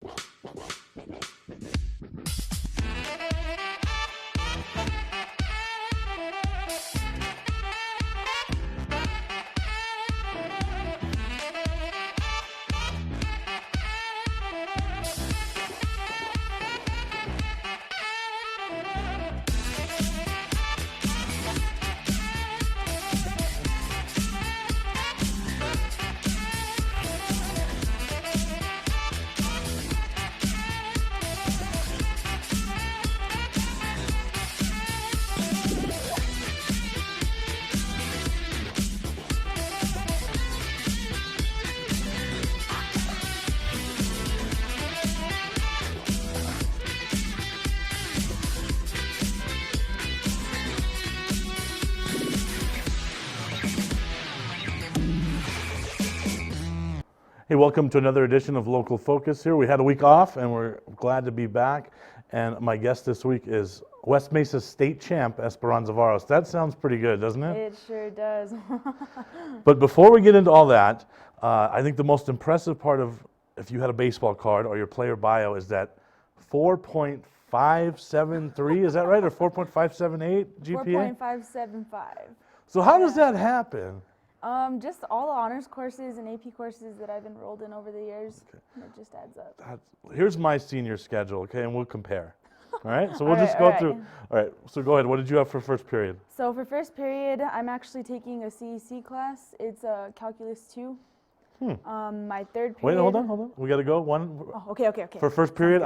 Hey, welcome to another edition of Local Focus here. We had a week off and we're glad to be back. And my guest this week is West Mesa State Champ Esperanza Varoz. That sounds pretty good, doesn't it? It sure does. But before we get into all that, I think the most impressive part of if you had a baseball card or your player bio is that 4.573, is that right? Or 4.578 GPA? 4.575. So how does that happen? Just all the honors courses and AP courses that I've enrolled in over the years. Okay. And it just adds up. Here's my senior schedule, okay, and we'll compare. All right, so we'll just go through. All right, so go ahead. What did you have for first period? So for first period, I'm actually taking a CEC class. It's a Calculus 2. My third period. Wait, hold on. We got to go one. Oh, okay. For first period,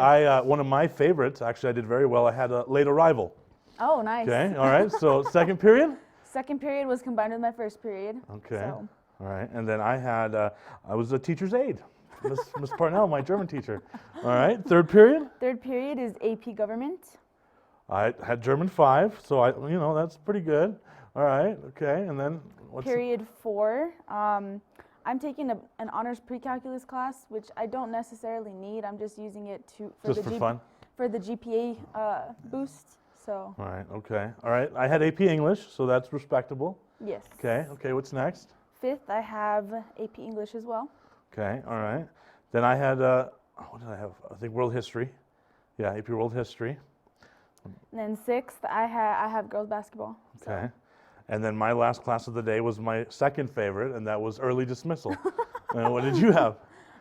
one of my favorites. Actually, I did very well. I had a late arrival. Oh, nice. Okay, all right. So second period. Second period was combined with my first period. Okay. So. All right, and then I was a teacher's aide, Miss Parnell, my German teacher. All right. Third period. Third period is AP Government. I had German 5, so that's pretty good. All right. Okay, and then what's period 4. I'm taking an honors pre-calculus class, which I don't necessarily need. I'm just using it for fun? For the GPA boost. So. All right. Okay. All right. I had AP English, so that's respectable. Yes. Okay. Okay. What's next? Fifth, I have AP English as well. Okay. All right. Then I had what did I have? I think World History. Yeah, AP World History. And then sixth, I have girls basketball. Okay. And then my last class of the day was my second favorite, and that was early dismissal. And what did you have?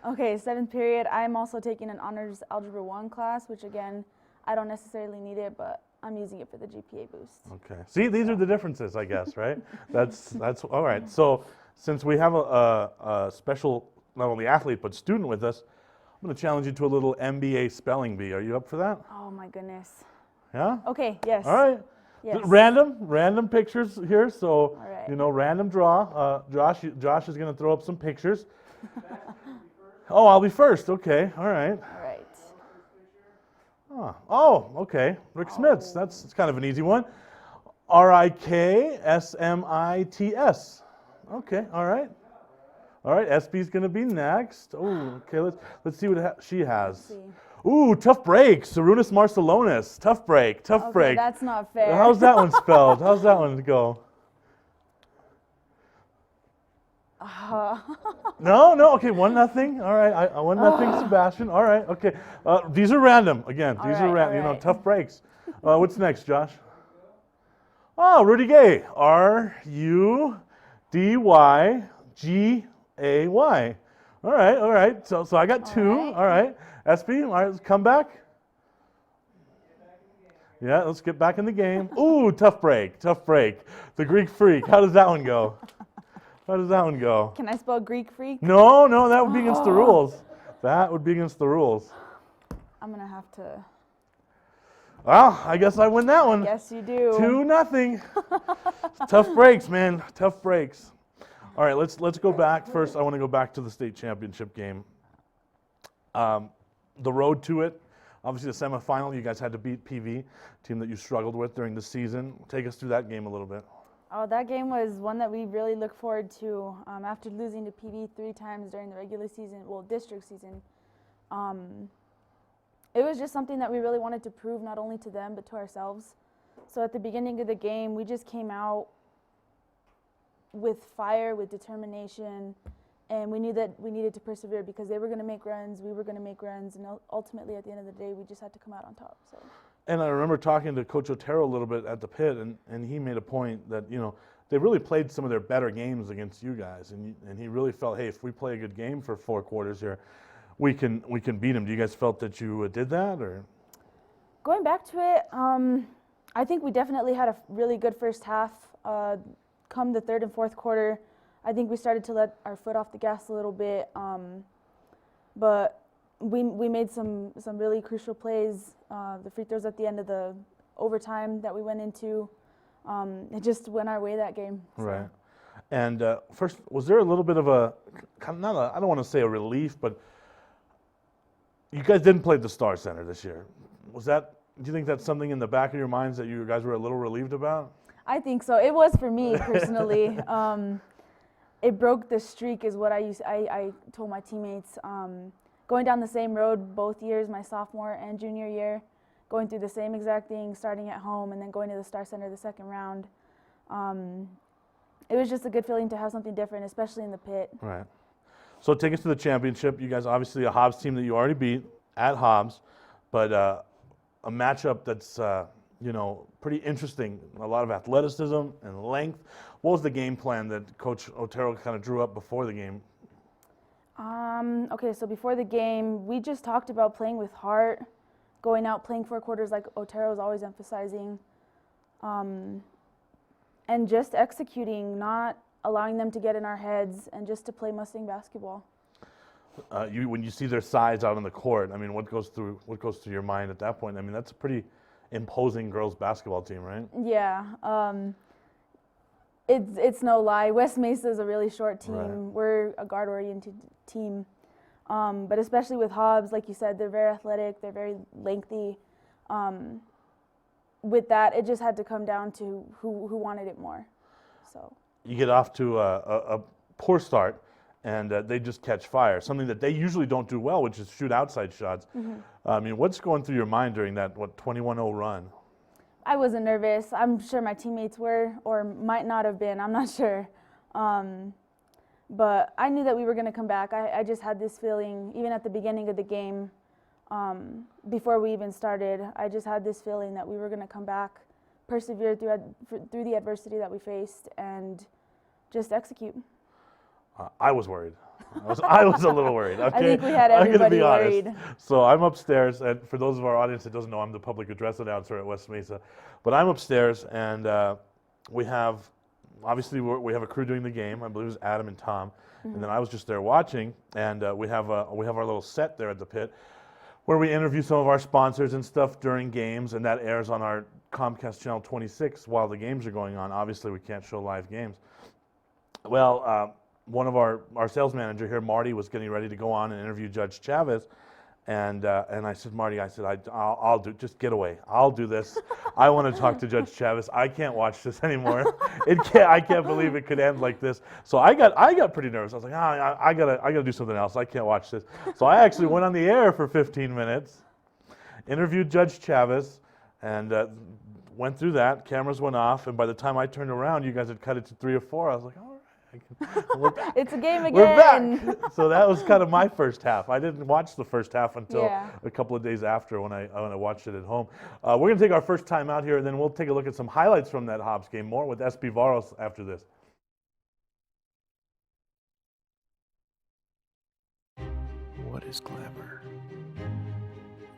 Okay, seventh period, I'm also taking an honors Algebra 1 class, which again, I don't necessarily need it, but I'm using it for the GPA boost. Okay. See, these are the differences, I guess, right? That's all right. So since we have a special, not only athlete, but student with us, I'm going to challenge you to a little MBA spelling bee. Are you up for that? Oh, my goodness. Yeah? Okay, yes. All right. Yes. Random pictures here. So, right. Random draw. Josh is going to throw up some pictures. Oh, I'll be first. Okay. All right. All right. Oh, okay. Rick Smits. That's kind of an easy one. RIKSMITS. Okay. All right. All right. SB's going to be next. Oh, okay. Let's see what she has. Ooh, tough break. Sarunas Marcelonis. Tough break. Tough break. That's not fair. How's that one spelled? How's that one go? No. Okay, 1-0. All right, 1-0. Sebastian. All right. Okay. These are random. Again, these are random. Right. Tough breaks. What's next, Josh? Oh, Rudy Gay. RUDYGAY. All right. So I got 2. All right. SB, all right, let's come back. Yeah, let's get back in the game. Ooh, tough break. The Greek Freak. How does that one go? Can I spell Greek Freak? No, that would be against the rules. I'm going to have to. Well, I guess I win that one. Yes, you do. 2-0. Tough breaks, man. Tough breaks. All right, let's go back. First, I want to go back to the state championship game. The road to it, obviously the semifinal, you guys had to beat PV, team that you struggled with during the season. Take us through that game a little bit. Oh, that game was one that we really look forward to. After losing to PV 3 times during the regular season, district season, it was just something that we really wanted to prove not only to them but to ourselves. So at the beginning of the game, we just came out with fire, with determination, and we knew that we needed to persevere because they were going to make runs, we were going to make runs, and ultimately at the end of the day, we just had to come out on top. So. And I remember talking to Coach Otero a little bit at the pit, and he made a point that, you know, they really played some of their better games against you guys, and he really felt, hey, if we play a good game for 4 quarters here, we can beat them. Do you guys felt that you did that, or? Going back to it, I think we definitely had a really good first half. Come the third and fourth quarter, I think we started to let our foot off the gas a little bit, but we made some really crucial plays. The free throws at the end of the overtime that we went into, it just went our way that game. So. Right. And first, was there a little bit of a, I don't want to say a relief, but you guys didn't play at the Star Center this year. Do you think that's something in the back of your minds that you guys were a little relieved about? I think so. It was for me personally. It broke the streak is what I told my teammates. Going down the same road both years, my sophomore and junior year, going through the same exact thing, starting at home and then going to the Star Center the second round. It was just a good feeling to have something different, especially in the pit. Right. So take us to the championship. You guys obviously a Hobbs team that you already beat at Hobbs, but a matchup that's you know, pretty interesting. A lot of athleticism and length. What was the game plan that Coach Otero kind of drew up before the game? Okay, so before the game, we just talked about playing with heart, going out, playing 4 quarters like Otero is always emphasizing, and just executing, not allowing them to get in our heads, and just to play Mustang basketball. When you see their size out on the court, I mean, what goes through your mind at that point? I mean, that's a pretty imposing girls basketball team, right? Yeah, it's no lie. West Mesa is a really short team. Right. We're a guard-oriented team, but especially with Hobbs, like you said, they're very athletic. They're very lengthy. With that, it just had to come down to who wanted it more. So you get off to a poor start, and they just catch fire. Something that they usually don't do well, which is shoot outside shots. Mm-hmm. I mean, what's going through your mind during that 21-0 run? I wasn't nervous. I'm sure my teammates were, or might not have been. I'm not sure. But I knew that we were going to come back. I just had this feeling, even at the beginning of the game, before we even started, I just had this feeling that we were going to come back, persevere through the adversity that we faced, and just execute. I was worried. I was a little worried. Okay? I think we had everybody worried. So I'm upstairs, and for those of our audience that doesn't know, I'm the public address announcer at West Mesa. But I'm upstairs, and we have, obviously, we have a crew doing the game. I believe it was Adam and Tom, Mm-hmm. and then I was just there watching. And we have our little set there at the pit, where we interview some of our sponsors and stuff during games, and that airs on our Comcast Channel 26 while the games are going on. Obviously, we can't show live games. Well. One of our sales manager here, Marty, was getting ready to go on and interview Judge Chavez, and I said, Marty, I'll do, just get away. I'll do this. I want to talk to Judge Chavez. I can't watch this anymore. I can't believe it could end like this. So I got pretty nervous. I was like, I gotta do something else. I can't watch this. So I actually went on the air for 15 minutes, interviewed Judge Chavez, and went through that. Cameras went off, and by the time I turned around, you guys had cut it to 3 or 4. I was like, all right. We're back. It's a game again. We're back. So that was kind of my first half. I didn't watch the first half until a couple of days after when I watched it at home. We're going to take our first time out here, and then we'll take a look at some highlights from that Hobbs game. More with SB Varoz after this. What is glamour?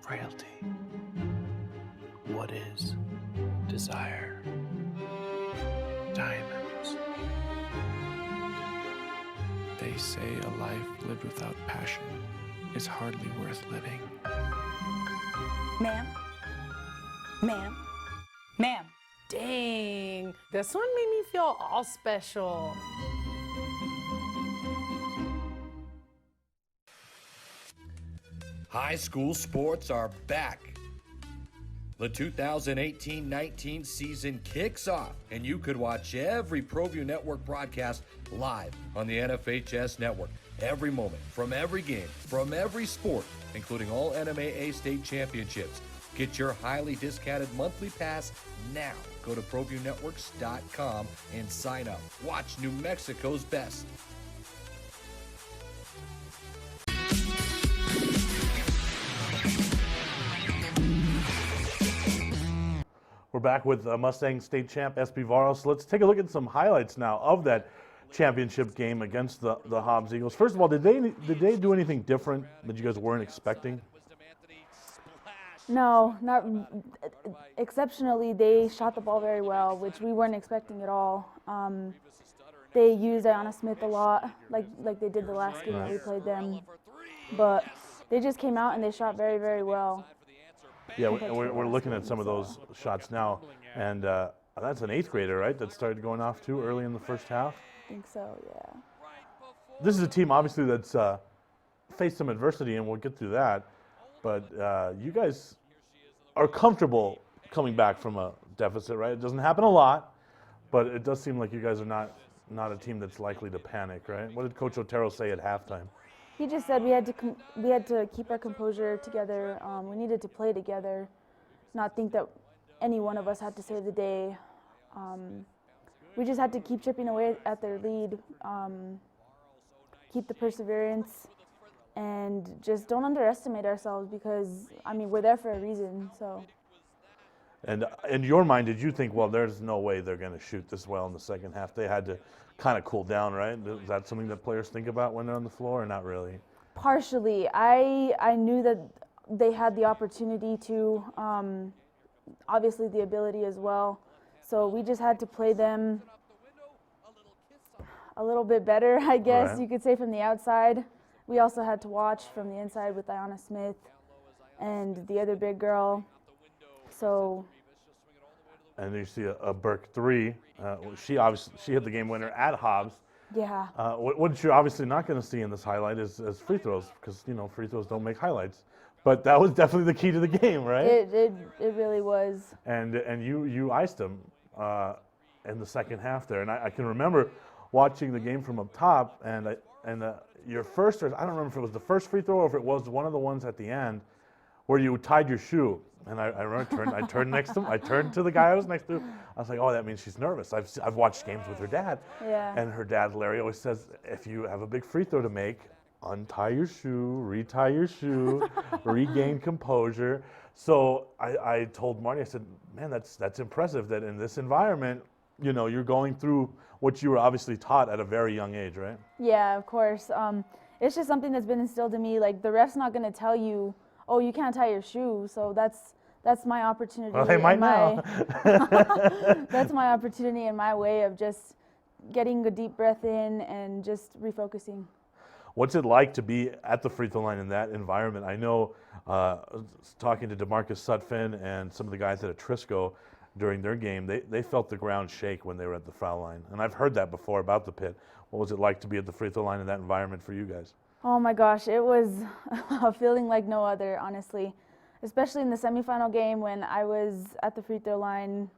Frailty. What is desire? Diamonds. They say a life lived without passion is hardly worth living. Ma'am? Ma'am? Ma'am? Dang, this one made me feel all special. High school sports are back. The 2018-19 season kicks off, and you could watch every Proview Network broadcast live on the NFHS network. Every moment, from every game, from every sport, including all NMAA state championships. Get your highly discounted monthly pass now. Go to ProviewNetworks.com and sign up. Watch New Mexico's best. We're back with Mustang State Champ SB Varoz. Let's take a look at some highlights now of that championship game against the Hobbs Eagles. First of all, did they do anything different that you guys weren't expecting? No, not exceptionally. They shot the ball very well, which we weren't expecting at all. They used Ayanna Smith a lot, like they did the last game that we played them. But they just came out and they shot very, very well. Yeah, we're looking at some of those shots now, and that's an 8th grader, right? That started going off too early in the first half. I think so, yeah. This is a team, obviously, that's faced some adversity, and we'll get through that. But you guys are comfortable coming back from a deficit, right? It doesn't happen a lot, but it does seem like you guys are not a team that's likely to panic, right? What did Coach Otero say at halftime? He just said we had to keep our composure together. We needed to play together, not think that any one of us had to save the day. We just had to keep chipping away at their lead, keep the perseverance, and just don't underestimate ourselves because, I mean, we're there for a reason, so. And in your mind, did you think, well, there's no way they're going to shoot this well in the second half? They had to kind of cool down, right? Is that something that players think about when they're on the floor, or not really? Partially. I knew that they had the opportunity to, obviously the ability as well. So we just had to play them a little bit better, I guess Right. you could say, from the outside. We also had to watch from the inside with Ayanna Smith and the other big girl. So. And you see a Burke 3. She hit the game winner at Hobbs. Yeah. What you're obviously not going to see in this highlight is free throws, because free throws don't make highlights. But that was definitely the key to the game, right? It really was. And you iced them in the second half there. And I can remember watching the game from up top, and your first, or I don't remember if it was the first free throw or if it was one of the ones at the end where you tied your shoe. And I remember I turned next to him. I turned to the guy I was next to. I was like, oh, that means she's nervous. I've watched games with her dad. Yeah. And her dad, Larry, always says, if you have a big free throw to make, untie your shoe, retie your shoe, regain composure. So I told Marty, I said, man, that's impressive that in this environment, you're going through what you were obviously taught at a very young age, right? Yeah, of course. It's just something that's been instilled in me. Like, the ref's not going to tell you, oh, you can't tie your shoe. So that's my opportunity. Well, they might now. That's my opportunity and my way of just getting a deep breath in and just refocusing. What's it like to be at the free throw line in that environment? I know, talking to DeMarcus Sutphin and some of the guys at Atrisco during their game, they felt the ground shake when they were at the foul line. And I've heard that before about the pit. What was it like to be at the free throw line in that environment for you guys? Oh my gosh, it was a feeling like no other, honestly. Especially in the semifinal game when I was at the free throw line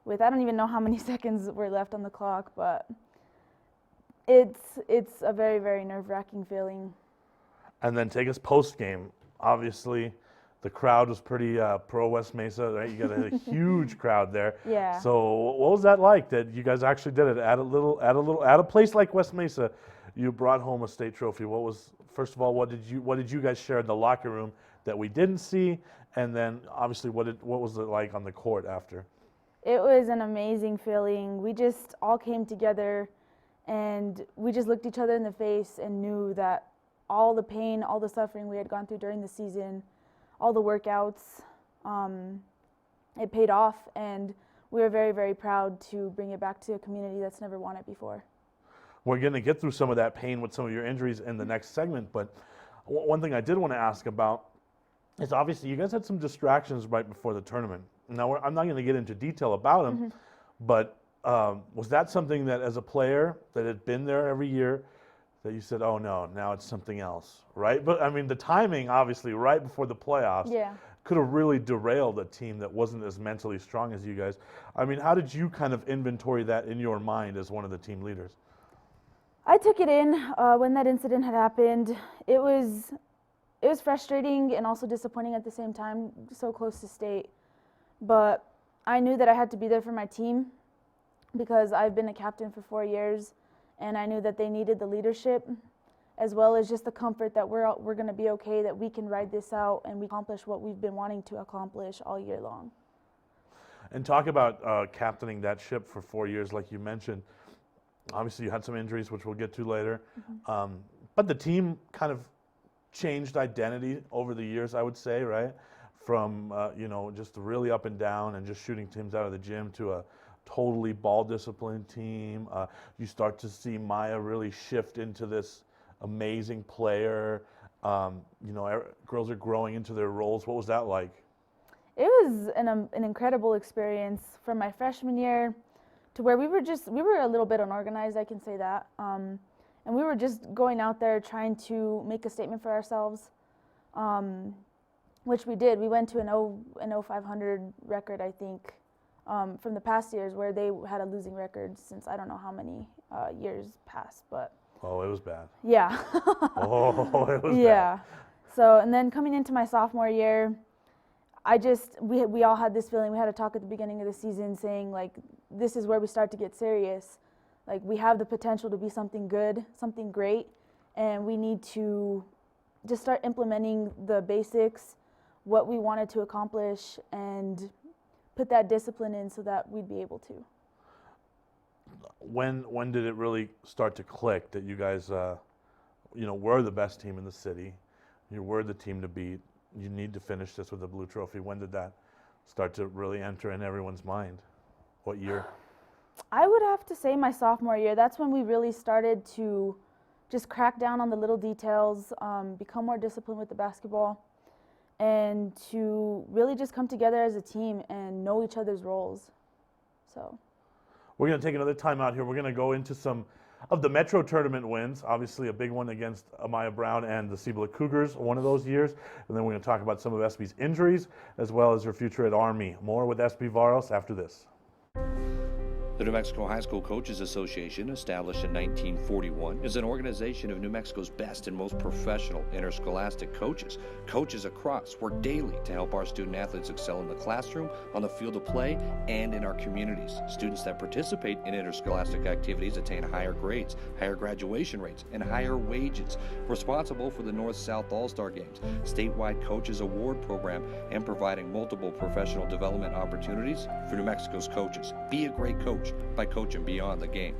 with, I don't even know how many seconds were left on the clock, but it's a very, very nerve-wracking feeling. And then take us post-game. Obviously, the crowd was pretty pro West Mesa, right? You got a huge crowd there. Yeah. So what was that like that you guys actually did it at a place like West Mesa? You brought home a state trophy. First of all, what did you guys share in the locker room that we didn't see? And then obviously what was it like on the court after? It was an amazing feeling. We just all came together and we just looked each other in the face and knew that all the pain, all the suffering we had gone through during the season, all the workouts, it paid off, and we were very, very proud to bring it back to a community that's never won it before. We're going to get through some of that pain with some of your injuries in the next segment, but one thing I did want to ask about is obviously you guys had some distractions right before the tournament. Now, I'm not going to get into detail about them, but was that something that as a player that had been there every year that you said, oh no, now it's something else, right? But I mean, the timing obviously right before the playoffs could have really derailed a team that wasn't as mentally strong as you guys. I mean, how did you kind of inventory that in your mind as one of the team leaders? I took it in when that incident had happened. It was frustrating and also disappointing at the same time, so close to state. But I knew that I had to be there for my team because I've been a captain for 4 years, and I knew that they needed the leadership as well as just the comfort that we're going to be okay, that we can ride this out and we accomplish what we've been wanting to accomplish all year long. And talk about captaining that ship for 4 years, like you mentioned. Obviously, you had some injuries, which we'll get to later. But the team kind of changed identity over the years, I would say, right? From, just really up and down and just shooting teams out of the gym to a totally ball-disciplined team. You start to see Maya really shift into this amazing player. Girls are growing into their roles. What was that like? It was an incredible experience from my freshman year to where we were a little bit unorganized, I can say that. And we were just going out there trying to make a statement for ourselves, which we did. We went to an 500 record, I think, from the past years where they had a losing record since I don't know how many years passed, but. Oh, it was bad. Yeah. It was yeah. bad. So, and then coming into my sophomore year, we all had this feeling. We had a talk at the beginning of the season saying, like, this is where we start to get serious. Like, we have the potential to be something good, something great, and we need to just start implementing the basics, what we wanted to accomplish, and put that discipline in so that we'd be able to. When did it really start to click that you guys, were the best team in the city? You were the team to beat. You need to finish this with a blue trophy. When did that start to really enter in everyone's mind? What year? I would have to say my sophomore year. That's when we really started to just crack down on the little details, become more disciplined with the basketball, and to really just come together as a team and know each other's roles. So. We're going to take another time out here. We're going to go into some of the Metro tournament wins. Obviously, a big one against Amaya Brown and the Cibola Cougars, one of those years. And then we're going to talk about some of SB's injuries, as well as her future at Army. More with SB Varoz after this. The New Mexico High School Coaches Association, established in 1941, is an organization of New Mexico's best and most professional interscholastic coaches. Coaches across work daily to help our student athletes excel in the classroom, on the field of play, and in our communities. Students that participate in interscholastic activities attain higher grades, higher graduation rates, and higher wages. Responsible for the North-South All-Star Games, statewide coaches award program, and providing multiple professional development opportunities for New Mexico's coaches. Be a great coach by coaching beyond the game.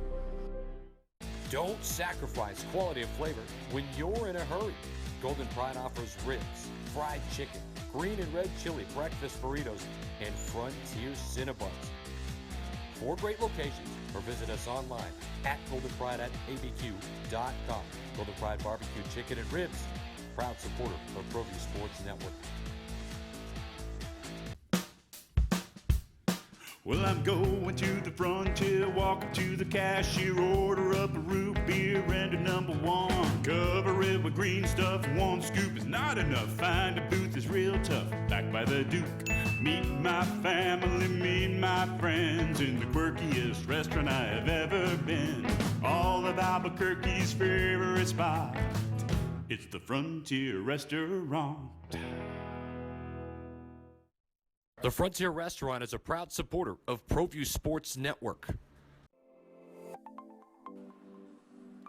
Don't sacrifice quality of flavor when you're in a hurry. Golden Pride offers ribs, fried chicken, green and red chili breakfast burritos, and Frontier Cinnabons. 4 great locations, or visit us online at goldenpride@abq.com. Golden Pride Barbecue Chicken and Ribs, proud supporter of Proview Sports Network. Well, I'm going to the frontier, walk up to the cashier, order up a root beer and a number 1. Cover it with green stuff, 1 scoop is not enough. Find a booth is real tough, back by the Duke. Meet my family, meet my friends in the quirkiest restaurant I have ever been. All of Albuquerque's favorite spot, it's the Frontier Restaurant. The Frontier Restaurant is a proud supporter of Proview Sports Network.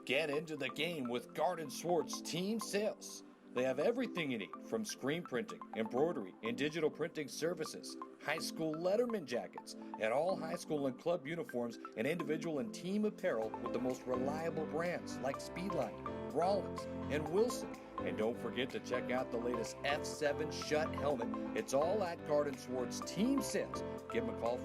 Get into the game with Garden Swartz Team Sales. They have everything you need, from screen printing, embroidery, and digital printing services, high school letterman jackets, and all high school and club uniforms, and individual and team apparel with the most reliable brands like Speedline, Rollins, and Wilson. And don't forget to check out the latest F7 Shut helmet. It's all at Garden Swartz Team Sales. Give them a call,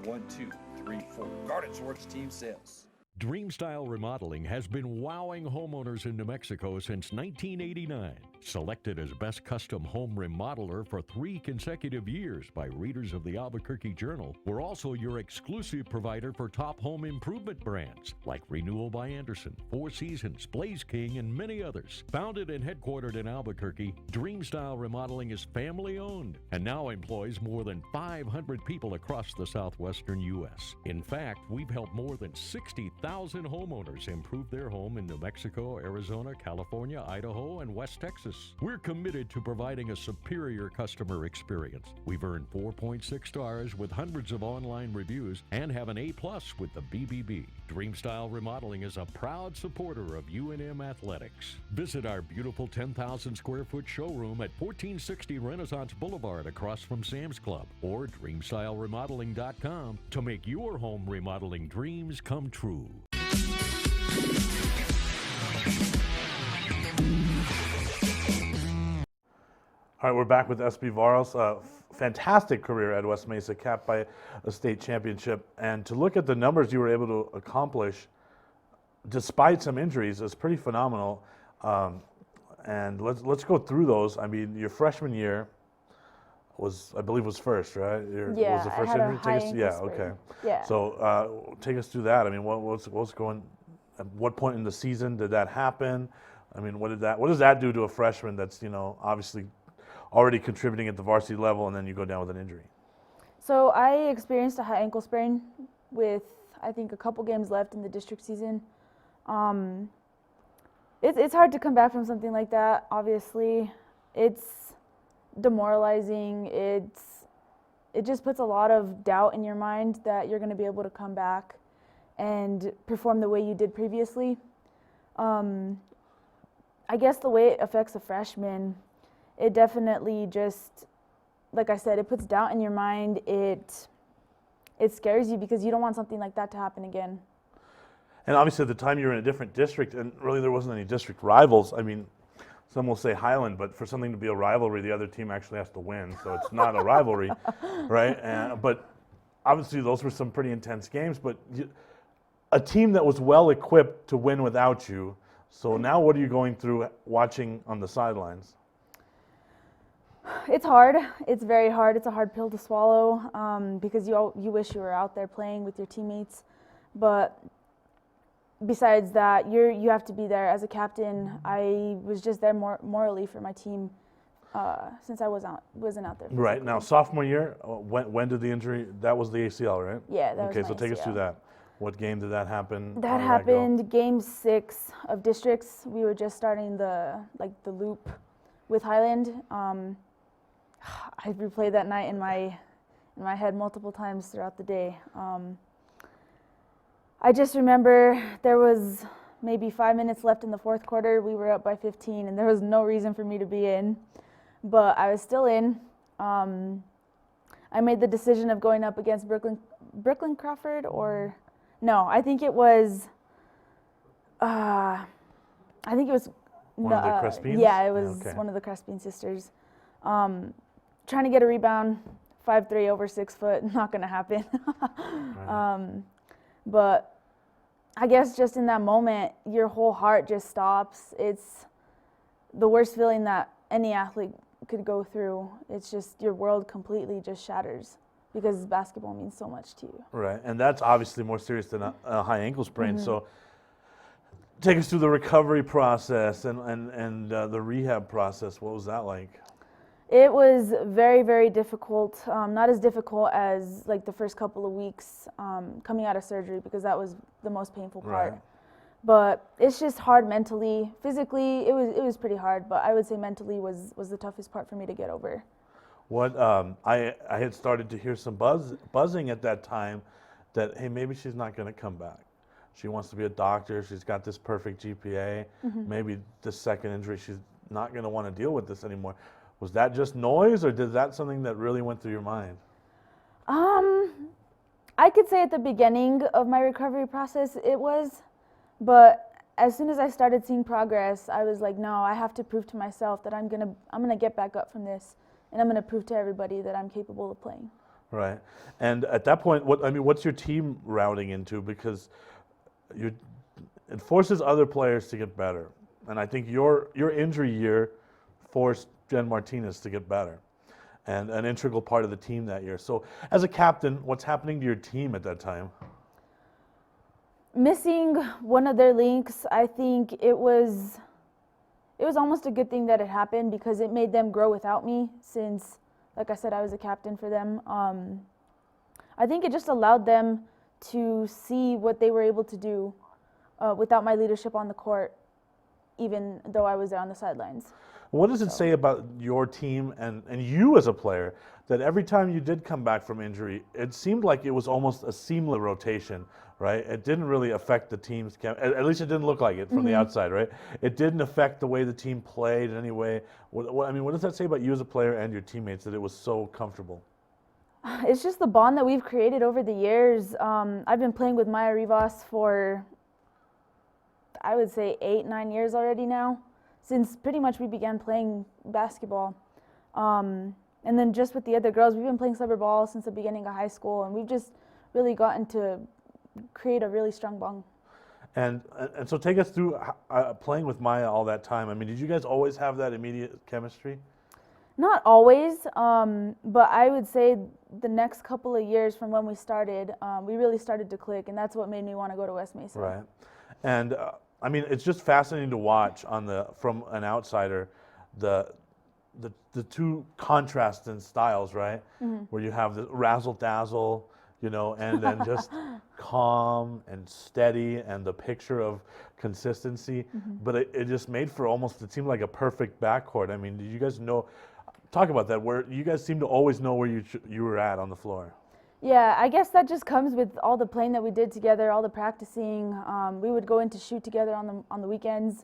505-884-1234. Garden Swartz Team Sales. Dreamstyle Remodeling has been wowing homeowners in New Mexico since 1989. Selected as Best Custom Home Remodeler for 3 consecutive years by readers of the Albuquerque Journal, we're also your exclusive provider for top home improvement brands like Renewal by Anderson, Four Seasons, Blaze King, and many others. Founded and headquartered in Albuquerque, Dreamstyle Remodeling is family-owned and now employs more than 500 people across the southwestern U.S. In fact, we've helped more than 60,000 homeowners improve their home in New Mexico, Arizona, California, Idaho, and West Texas. service. We're committed to providing a superior customer experience. We've earned 4.6 stars with hundreds of online reviews and have an A+ with the BBB. Dreamstyle Remodeling is a proud supporter of UNM Athletics. Visit our beautiful 10,000 square foot showroom at 1460 Renaissance Boulevard across from Sam's Club, or dreamstyleremodeling.com to make your home remodeling dreams come true. All right, we're back with SB Varoz. Fantastic career at West Mesa, capped by a state championship. And to look at the numbers you were able to accomplish despite some injuries is pretty phenomenal. And let's go through those. I mean, your freshman year I believe was first, right? Yeah, was the first I had a injury? high Take us, ankle yeah, sprain. okay. Yeah. So take us through that. I mean, what's going? At what point in the season did that happen? I mean, what does that do to a freshman that's obviously already contributing at the varsity level, and then you go down with an injury? So I experienced a high ankle sprain with, I think, a couple games left in the district season. It's hard to come back from something like that, obviously. It's demoralizing. It just puts a lot of doubt in your mind that you're going to be able to come back and perform the way you did previously. I guess the way it affects a freshman, it definitely just, like I said, it puts doubt in your mind. It scares you because you don't want something like that to happen again. And obviously at the time you were in a different district, and really there wasn't any district rivals. I mean, some will say Highland, but for something to be a rivalry, the other team actually has to win, so it's not a rivalry, right? But obviously those were some pretty intense games, but a team that was well equipped to win without you. So now what are you going through watching on the sidelines? It's hard. It's very hard. It's a hard pill to swallow because you wish you were out there playing with your teammates. But besides that, you have to be there as a captain. I was just there morally for my team since I wasn't out there. Right. Now, sophomore year, when did the injury? That was the ACL, right? Yeah, that was okay, my so take us ACL. through that. What game did that happen? That happened game 6 of districts. We were just starting the loop with Highland. I replayed that night in my head multiple times throughout the day. I just remember there was maybe 5 minutes left in the fourth quarter. We were up by 15, and there was no reason for me to be in, but I was still in. I made the decision of going up against Brooklyn Crawford, or no, I think it was. One of the Crespines? Yeah, it was Okay. one of the Crespine sisters. Trying to get a rebound, 5'3" over 6 foot, not gonna happen. Right. But I guess just in that moment, your whole heart just stops. It's the worst feeling that any athlete could go through. It's just your world completely just shatters because basketball means so much to you. Right, and that's obviously more serious than a high ankle sprain. Mm-hmm. So take us through the recovery process and the rehab process. What was that like? It was very, very difficult. Not as difficult as like the first couple of weeks coming out of surgery because that was the most painful part. Right. But it's just hard mentally. Physically, it was pretty hard, but I would say mentally was the toughest part for me to get over. What I had started to hear some buzzing at that time that, hey, maybe she's not going to come back. She wants to be a doctor. She's got this perfect GPA. Mm-hmm. Maybe this second injury, she's not going to want to deal with this anymore. Was that just noise, or did that something that really went through your mind? I could say at the beginning of my recovery process it was, but as soon as I started seeing progress, I was like, no, I have to prove to myself that I'm gonna get back up from this, and I'm gonna prove to everybody that I'm capable of playing. Right, and at that point, what's your team routing into? Because it forces other players to get better, and I think your injury year forced Jen Martinez to get better, and an integral part of the team that year. So, as a captain, what's happening to your team at that time? Missing one of their links, I think it was almost a good thing that it happened because it made them grow without me since, like I said, I was a captain for them. I think it just allowed them to see what they were able to do without my leadership on the court, even though I was there on the sidelines. What does it say about your team and you as a player that every time you did come back from injury, it seemed like it was almost a seamless rotation, right? It didn't really affect the team's at least it didn't look like it from the outside, right? It didn't affect the way the team played in any way. I mean, what does that say about you as a player and your teammates that it was so comfortable? It's just the bond that we've created over the years. I've been playing with Maya Rivas for, I would say, 8-9 years already now, since pretty much we began playing basketball. And then just with the other girls, we've been playing summer ball since the beginning of high school, and we've just really gotten to create a really strong bond. And so take us through playing with Maya all that time. I mean, did you guys always have that immediate chemistry? Not always, but I would say the next couple of years from when we started, we really started to click, and that's what made me want to go to West Mesa. Right. And I mean, it's just fascinating to watch from an outsider the two contrasts in styles, right? Where you have the razzle dazzle, you know, and then just calm and steady and the picture of consistency. But it just made for almost, it seemed like a perfect backcourt. I mean, did you guys know? Talk about that. Where you guys seem to always know where you were at on the floor. Yeah, I guess that just comes with all the playing that we did together, all the practicing. We would go in to shoot together on the weekends.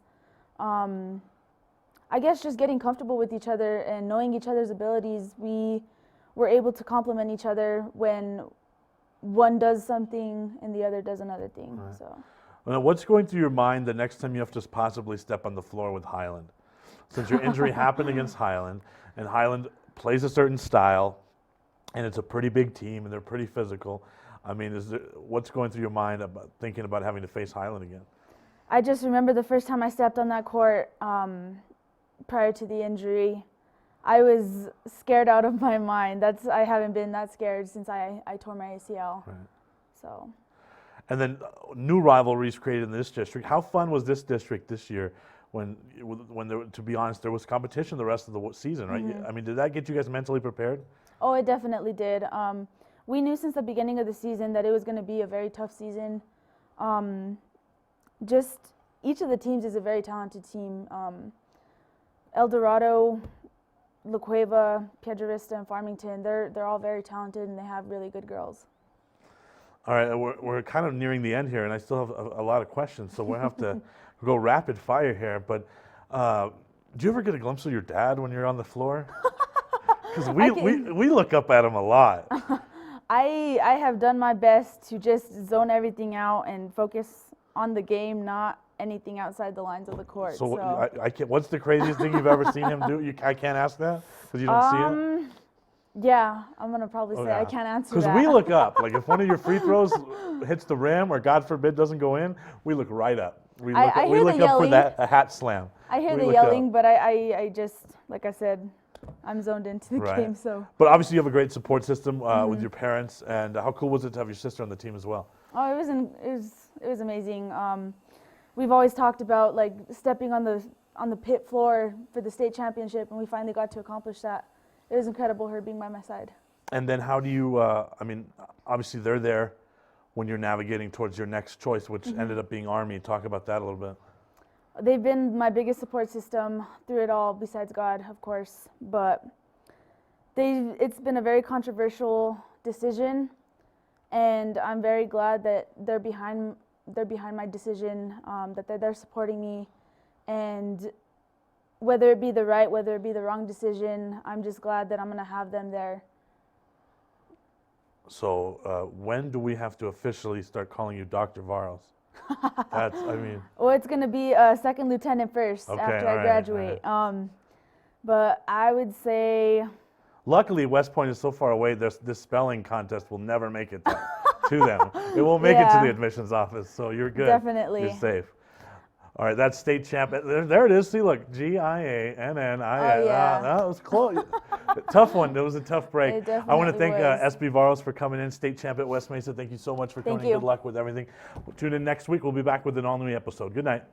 I guess just getting comfortable with each other and knowing each other's abilities, we were able to complement each other when one does something and the other does another thing. Right. So, now, what's going through your mind the next time you have to possibly step on the floor with Highland? Since your injury happened against Highland, and Highland plays a certain style, and it's a pretty big team, and they're pretty physical. I mean, what's going through your mind about thinking about having to face Highland again? I just remember the first time I stepped on that court prior to the injury. I was scared out of my mind. I haven't been that scared since I tore my ACL. Right. So. And then new rivalries created in this district. How fun was this district this year? When there, to be honest, there was competition the rest of the season, right? I mean, did that get you guys mentally prepared? Oh, it definitely did. We knew since the beginning of the season that it was going to be a very tough season. Just each of the teams is a very talented team. El Dorado, La Cueva, Piedra Vista, and Farmington, they're all very talented, and they have really good girls. All right, we're kind of nearing the end here, and I still have a lot of questions, so we'll have to go rapid fire here. But do you ever get a glimpse of your dad when you're on the floor? Because we look up at him a lot. I have done my best to just zone everything out and focus on the game, not anything outside the lines of the court. So I can't, what's the craziest thing you've ever seen him do? I can't ask that because you don't see it? Yeah, I'm going to probably say I can't answer that. Because we look up. Like if one of your free throws hits the rim or God forbid doesn't go in, we look right up. We look up for a hat slam. I hear the yelling, but I just, like I said, I'm zoned into the game. So. But obviously you have a great support system with your parents. And how cool was it to have your sister on the team as well? Oh, it was amazing. We've always talked about like stepping on the pit floor for the state championship, and we finally got to accomplish that. It was incredible, her being by my side. And then how do you, I mean, obviously they're there when you're navigating towards your next choice, which ended up being Army. Talk about that a little bit. They've been my biggest support system through it all, besides God, of course. But it's been a very controversial decision, and I'm very glad that they're behind my decision, that they're there supporting me, and whether it be the right, whether it be the wrong decision, I'm just glad that I'm going to have them there. So when do we have to officially start calling you Dr. Varoz? That's, I mean. Well, it's going to be second lieutenant first after I graduate. Right. But I would say. Luckily, West Point is so far away, this spelling contest will never make it to them. It won't make it to the admissions office, so you're good. Definitely. You're safe. All right, that's state champ. There it is. See, look, GIANNIS. Oh, yeah. That was close. Tough one. It was a tough break. It definitely I want to thank was. SB Varoz for coming in, state champ at West Mesa. Thank you so much for coming. Good luck with everything. Tune in next week. We'll be back with an all-new episode. Good night.